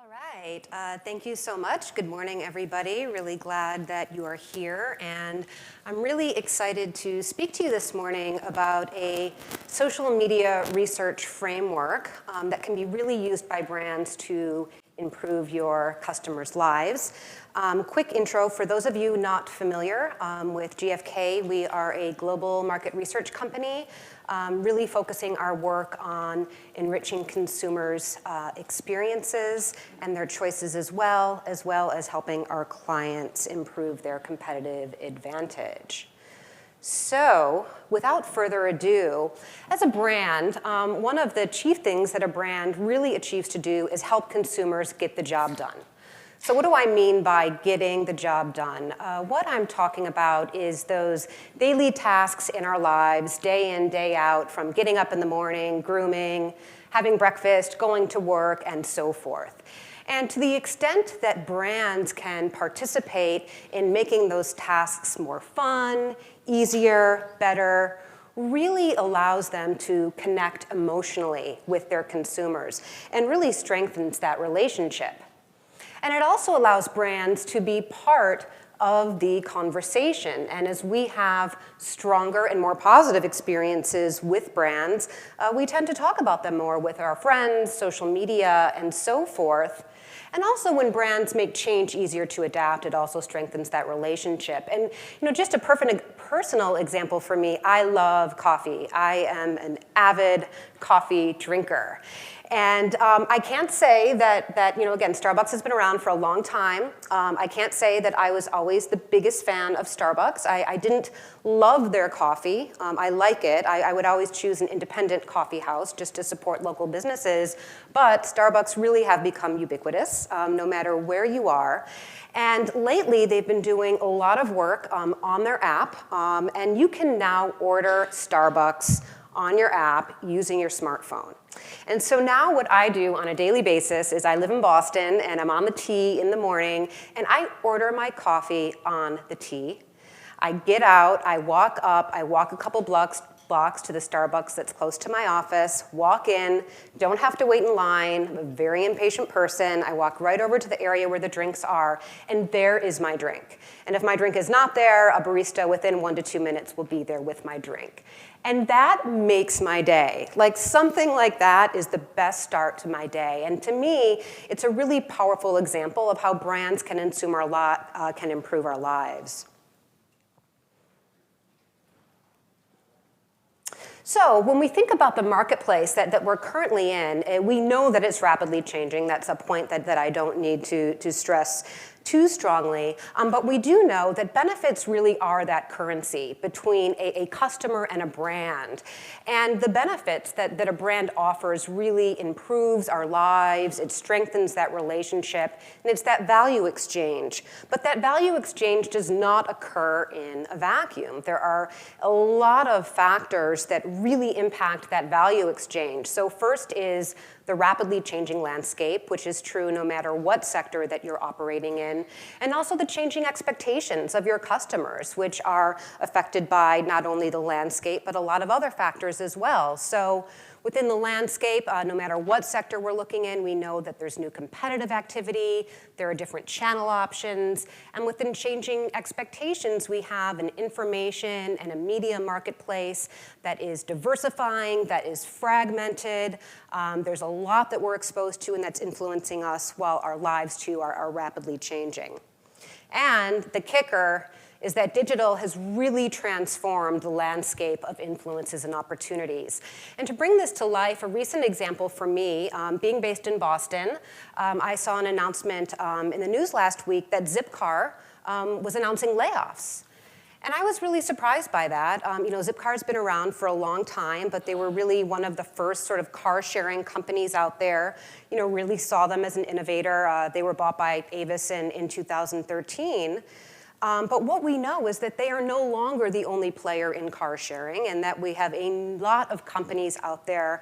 right. Thank you so much. Good morning, everybody. Really glad that you are here. And I'm really excited to speak to you this morning about a social media research framework that can be really used by brands to improve your customers' lives. Quick intro, for those of you not familiar with GfK, we are a global market research company really focusing our work on enriching consumers' experiences and their choices as well as helping our clients improve their competitive advantage. So, without further ado, as a brand, one of the chief things that a brand really achieves to do is help consumers get the job done. So what do I mean by getting the job done? What I'm talking about is those daily tasks in our lives, day in, day out, from getting up in the morning, grooming, having breakfast, going to work, and so forth. And to the extent that brands can participate in making those tasks more fun, easier, better, really allows them to connect emotionally with their consumers and really strengthens that relationship. And it also allows brands to be part of the conversation. And as we have stronger and more positive experiences with brands, we tend to talk about them more with our friends, social media, and so forth. And also when brands make change easier to adapt, it also strengthens that relationship. And just a personal example for me, I love coffee. I am an avid coffee drinker. And I can't say that again, Starbucks has been around for a long time. I can't say that I was always the biggest fan of Starbucks. I didn't love their coffee. I like it. I would always choose an independent coffee house just to support local businesses. But Starbucks really have become ubiquitous, no matter where you are. And lately, they've been doing a lot of work on their app. And you can now order Starbucks on your app using your smartphone. And so now what I do on a daily basis is I live in Boston and I'm on the T in the morning and I order my coffee on the T. I get out, I walk up, I walk a couple blocks to the Starbucks that's close to my office, walk in, don't have to wait in line. I'm a very impatient person. I walk right over to the area where the drinks are, and there is my drink. And if my drink is not there, a barista within 1 to 2 minutes will be there with my drink. And that makes my day. Like something like that is the best start to my day. And to me, it's a really powerful example of how brands can improve our lives. So when we think about the marketplace that we're currently in, we know that it's rapidly changing. That's a point that I don't need to stress too strongly, but we do know that benefits really are that currency between a customer and a brand. And the benefits that a brand offers really improves our lives, it strengthens that relationship, and it's that value exchange. But that value exchange does not occur in a vacuum. There are a lot of factors that really impact that value exchange. So first is the rapidly changing landscape, which is true no matter what sector that you're operating in, and also the changing expectations of your customers, which are affected by not only the landscape, but a lot of other factors as well. So within the landscape, no matter what sector we're looking in, we know that there's new competitive activity, there are different channel options, and within changing expectations, we have an information and a media marketplace that is diversifying, that is fragmented. There's a lot that we're exposed to and that's influencing us while our lives too are rapidly changing. And the kicker is that digital has really transformed the landscape of influences and opportunities. And to bring this to life, a recent example for me, being based in Boston, I saw an announcement in the news last week that Zipcar was announcing layoffs. And I was really surprised by that. Zipcar's been around for a long time, but they were really one of the first sort of car-sharing companies out there. Really saw them as an innovator. They were bought by Avis in 2013. But what we know is that they are no longer the only player in car sharing and that we have a lot of companies out there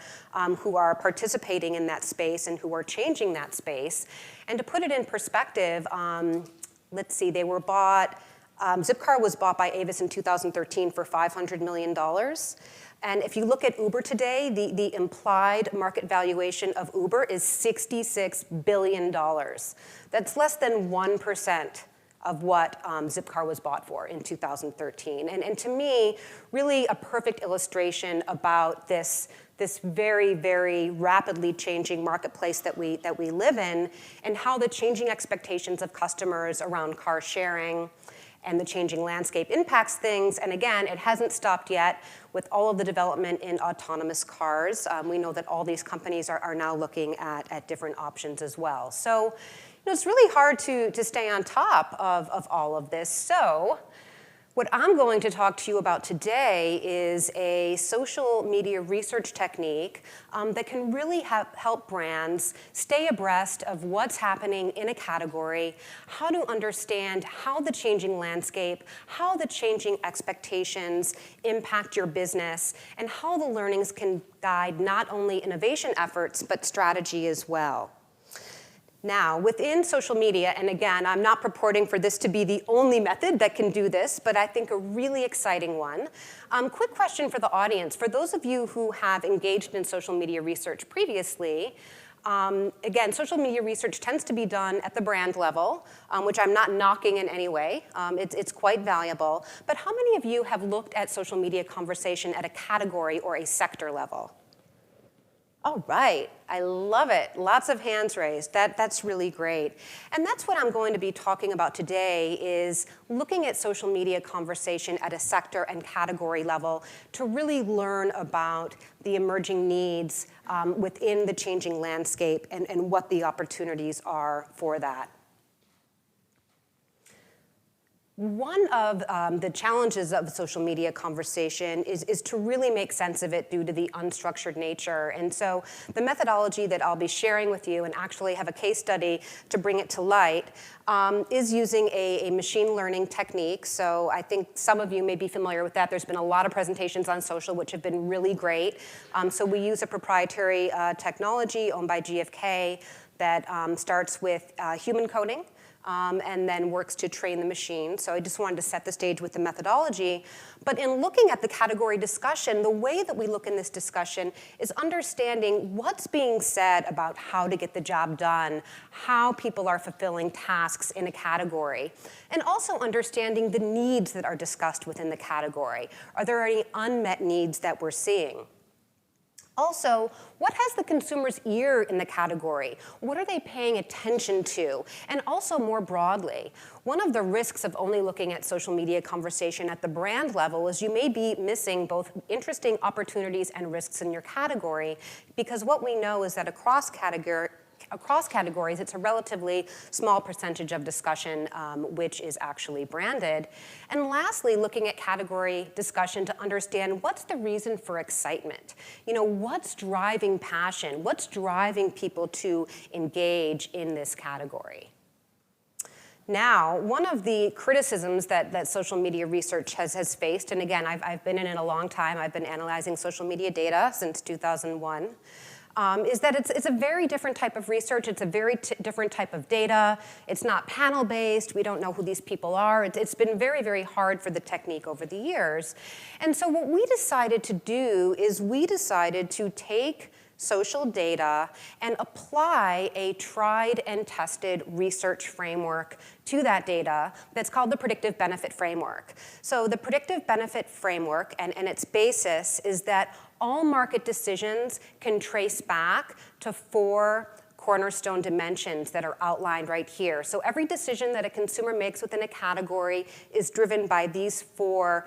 who are participating in that space and who are changing that space. And to put it in perspective, let's see, they were bought, Zipcar was bought by Avis in 2013 for $500 million. And if you look at Uber today, the implied market valuation of Uber is $66 billion. That's less than 1% of what Zipcar was bought for in 2013. And to me, really a perfect illustration about this very, very rapidly changing marketplace that we live in, and how the changing expectations of customers around car sharing and the changing landscape impacts things. And again, it hasn't stopped yet with all of the development in autonomous cars. We know that all these companies are now looking at different options as well. So it's really hard to stay on top of all of this. So what I'm going to talk to you about today is a social media research technique that can really help brands stay abreast of what's happening in a category, how to understand how the changing landscape, how the changing expectations impact your business, and how the learnings can guide not only innovation efforts, but strategy as well. Now, within social media, and again, I'm not purporting for this to be the only method that can do this, but I think a really exciting one. Quick question for the audience. For those of you who have engaged in social media research previously, again, social media research tends to be done at the brand level, which I'm not knocking in any way. It's quite valuable. But how many of you have looked at social media conversation at a category or a sector level? All right, I love it. Lots of hands raised. That's really great. And that's what I'm going to be talking about today, is looking at social media conversation at a sector and category level to really learn about the emerging needs within the changing landscape and what the opportunities are for that. One of the challenges of social media conversation is to really make sense of it due to the unstructured nature. And so the methodology that I'll be sharing with you, and actually have a case study to bring it to light, is using a machine learning technique. So I think some of you may be familiar with that. There's been a lot of presentations on social which have been really great. So we use a proprietary technology owned by GfK that starts with human coding, and then works to train the machine. So I just wanted to set the stage with the methodology. But in looking at the category discussion, the way that we look in this discussion is understanding what's being said about how to get the job done, how people are fulfilling tasks in a category, and also understanding the needs that are discussed within the category. Are there any unmet needs that we're seeing? Also, what has the consumer's ear in the category? What are they paying attention to? And also more broadly, one of the risks of only looking at social media conversation at the brand level is you may be missing both interesting opportunities and risks in your category, because what we know is that across categories, it's a relatively small percentage of discussion which is actually branded. And lastly, looking at category discussion to understand what's the reason for excitement. What's driving passion? What's driving people to engage in this category? Now, one of the criticisms that social media research has faced, and again, I've been in it a long time. I've been analyzing social media data since 2001. Is that it's a very different type of research. It's a very different type of data. It's not panel-based. We don't know who these people are. It's been very, very hard for the technique over the years. And so what we decided to do is we decided to take social data and apply a tried and tested research framework to that data that's called the Predictive Benefit Framework. So the Predictive Benefit Framework and its basis is that all market decisions can trace back to 4 cornerstone dimensions that are outlined right here. So every decision that a consumer makes within a category is driven by these 4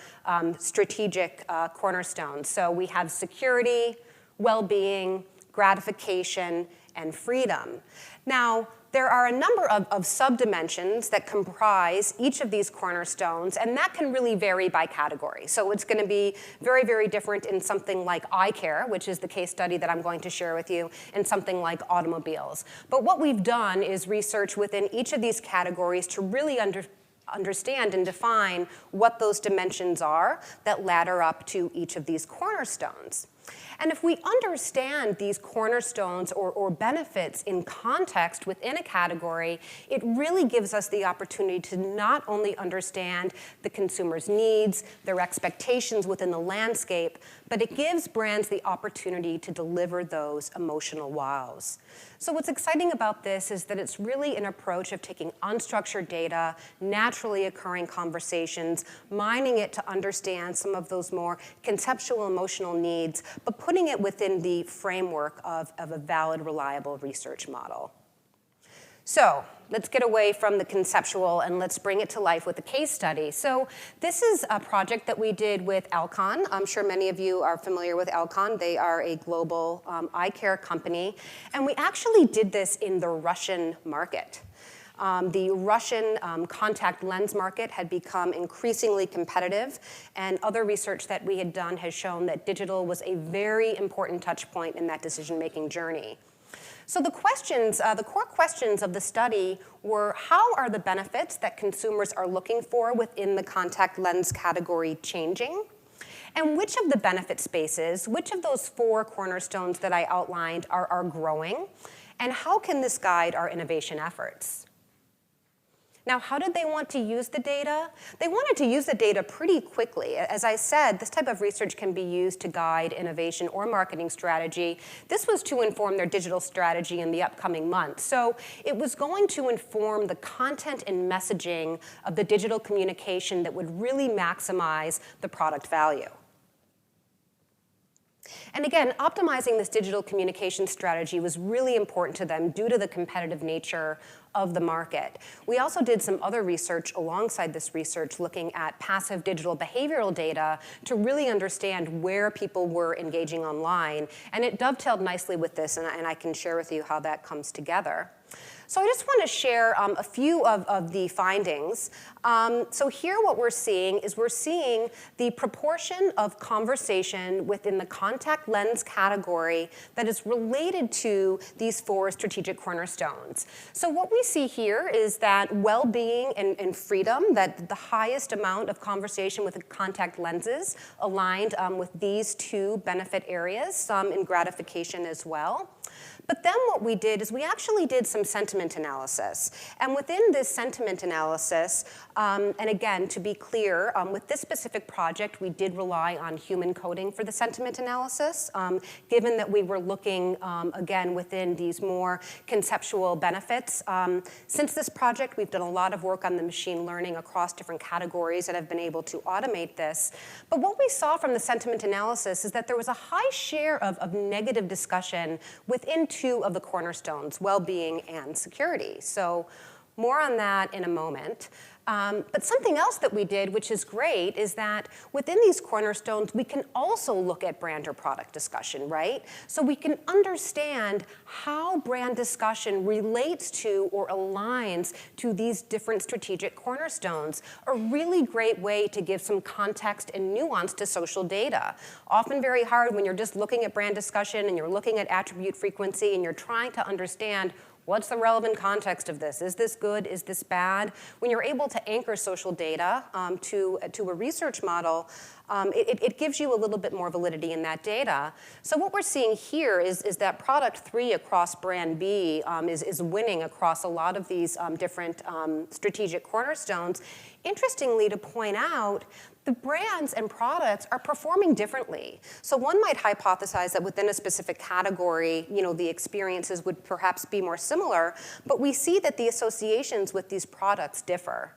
strategic cornerstones. So we have security, well-being, gratification, and freedom. Now, there are a number of sub-dimensions that comprise each of these cornerstones, and that can really vary by category. So it's going to be very, very different in something like eye care, which is the case study that I'm going to share with you, and something like automobiles. But what we've done is research within each of these categories to really understand and define what those dimensions are that ladder up to each of these cornerstones. And if we understand these cornerstones or benefits in context within a category, it really gives us the opportunity to not only understand the consumer's needs, their expectations within the landscape, but it gives brands the opportunity to deliver those emotional wows. So what's exciting about this is that it's really an approach of taking unstructured data, naturally occurring conversations, mining it to understand some of those more conceptual emotional needs, but putting it within the framework of a valid, reliable research model. So let's get away from the conceptual and let's bring it to life with a case study. So this is a project that we did with Alcon. I'm sure many of you are familiar with Alcon. They are a global eye care company. And we actually did this in the Russian market. The Russian contact lens market had become increasingly competitive, and other research that we had done has shown that digital was a very important touch point in that decision-making journey. So the core questions of the study were, how are the benefits that consumers are looking for within the contact lens category changing? And which of the benefit spaces, which of those 4 cornerstones that I outlined are growing? And how can this guide our innovation efforts? Now, how did they want to use the data? They wanted to use the data pretty quickly. As I said, this type of research can be used to guide innovation or marketing strategy. This was to inform their digital strategy in the upcoming months. So it was going to inform the content and messaging of the digital communication that would really maximize the product value. And again, optimizing this digital communication strategy was really important to them due to the competitive nature of the market. We also did some other research alongside this research looking at passive digital behavioral data to really understand where people were engaging online. And it dovetailed nicely with this, and I can share with you how that comes together. So I just want to share a few of the findings. So here what we're seeing is we're seeing the proportion of conversation within the contact lens category that is related to these 4 strategic cornerstones. So what we see here is that well-being and freedom, that the highest amount of conversation with the contact lenses aligned with these 2 benefit areas, some in gratification as well. But then what we did is we actually did some sentiment analysis. And within this sentiment analysis, and again, to be clear, with this specific project, we did rely on human coding for the sentiment analysis, given that we were looking, again, within these more conceptual benefits. Since this project, we've done a lot of work on the machine learning across different categories and have been able to automate this. But what we saw from the sentiment analysis is that there was a high share of negative discussion within 2 of the cornerstones, well-being and security. So more on that in a moment. But something else that we did, which is great, is that within these cornerstones, we can also look at brand or product discussion, right? So we can understand how brand discussion relates to or aligns to these different strategic cornerstones. A really great way to give some context and nuance to social data. Often very hard when you're just looking at brand discussion and you're looking at attribute frequency and you're trying to understand what's the relevant context of this? Is this good? Is this bad? When you're able to anchor social data to a research model, it gives you a little bit more validity in that data. So what we're seeing here is that product 3 across brand B is winning across a lot of these different strategic cornerstones. Interestingly, to point out, the brands and products are performing differently. So one might hypothesize that within a specific category, the experiences would perhaps be more similar, but we see that the associations with these products differ.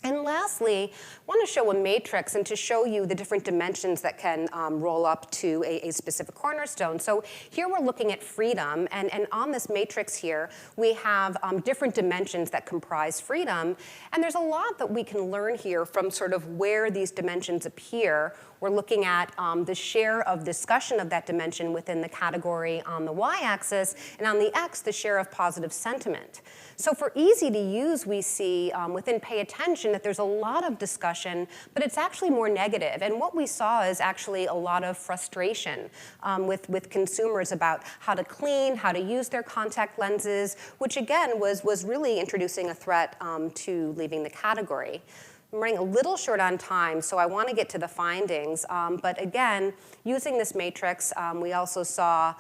And lastly, I want to show a matrix and to show you the different dimensions that can roll up to a specific cornerstone. So here we're looking at freedom, and on this matrix here, we have different dimensions that comprise freedom. And there's a lot that we can learn here from sort of where these dimensions appear. We're looking at the share of discussion of that dimension within the category on the y-axis, and on the x, the share of positive sentiment. So for easy to use, we see within pay attention that there's a lot of discussion, but it's actually more negative. And what we saw is actually a lot of frustration with consumers about how to clean, how to use their contact lenses, which again was really introducing a threat to leaving the category. I'm running a little short on time, so I want to get to the findings. But again, using this matrix, we also saw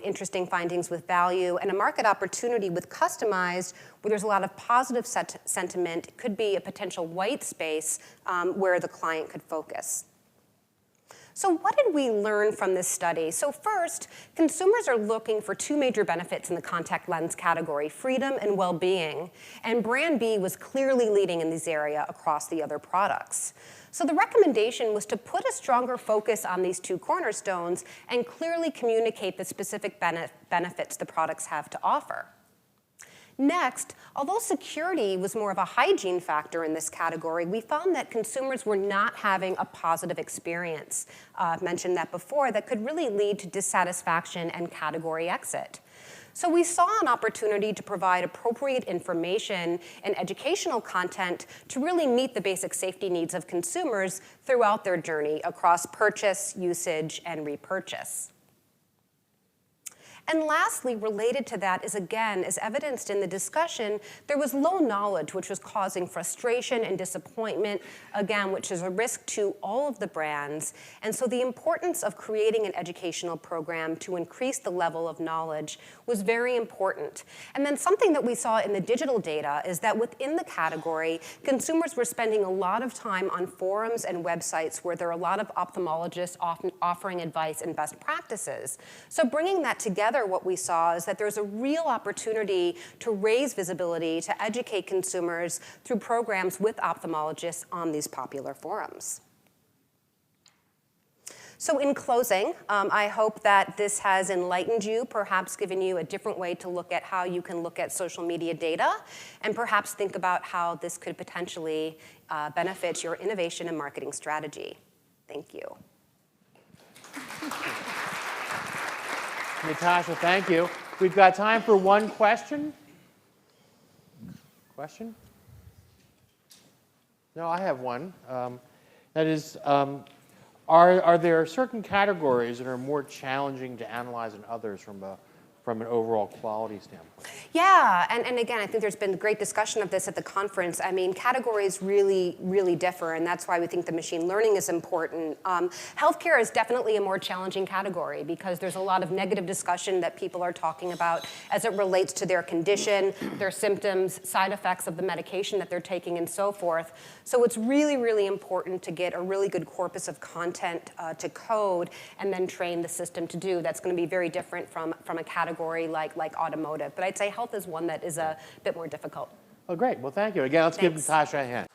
interesting findings with value and a market opportunity with customized, where there's a lot of positive sentiment. It could be a potential white space where the client could focus. So what did we learn from this study? So first, consumers are looking for two major benefits in the contact lens category, freedom and well-being. And brand B was clearly leading in this area across the other products. So the recommendation was to put a stronger focus on these two cornerstones and clearly communicate the specific benefits the products have to offer. Next, although security was more of a hygiene factor in this category, we found that consumers were not having a positive experience. I've mentioned that before, that could really lead to dissatisfaction and category exit. So we saw an opportunity to provide appropriate information and educational content to really meet the basic safety needs of consumers throughout their journey across purchase, usage, and repurchase. And lastly, related to that is, again, as evidenced in the discussion, there was low knowledge, which was causing frustration and disappointment, again, which is a risk to all of the brands. And so the importance of creating an educational program to increase the level of knowledge was very important. And then something that we saw in the digital data is that within the category, consumers were spending a lot of time on forums and websites where there are a lot of ophthalmologists often offering advice and best practices. So bringing that together, what we saw is that there's a real opportunity to raise visibility, to educate consumers through programs with ophthalmologists on these popular forums. So in closing, I hope that this has enlightened you, perhaps given you a different way to look at how you can look at social media data, and perhaps think about how this could potentially benefit your innovation and marketing strategy. Thank you. Natasha, thank you. We've got time for one question. Question? No, I have one. That is, are there certain categories that are more challenging to analyze than others from an overall quality standpoint? Yeah, and again, I think there's been great discussion of this at the conference. I mean, categories really, really differ, and that's why we think the machine learning is important. Healthcare is definitely a more challenging category because there's a lot of negative discussion that people are talking about as it relates to their condition, their symptoms, side effects of the medication that they're taking, and so forth. So it's really, really important to get a really good corpus of content to code and then train the system to do. That's going to be very different from a category like automotive. But I'd say health is one that is a bit more difficult. Oh, great. Well, thank you. Again, let's give Natasha a hand.